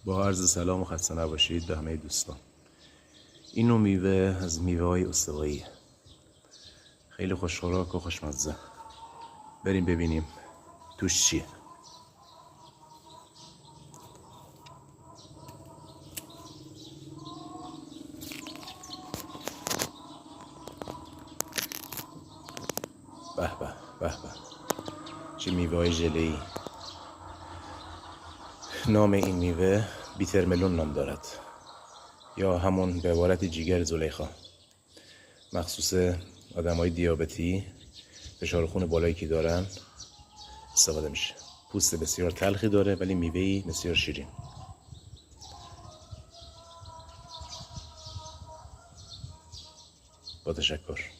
با عرض سلام و خسته نباشید به همه دوستان. این نوع میوه از میوه های استوایی، خیلی خوشخوراک و خوشمزه. بریم ببینیم توش چیه. به به به به، چه میوه های ژله‌ای. نام این میوه بیترملون نام دارد، یا همون به عبارت جیگر زلیخا. مخصوص آدم های دیابتی، فشار خون بالایی که دارن استفاده میشه. پوست بسیار تلخی داره ولی میوه‌ای بسیار شیرین. با تشکر.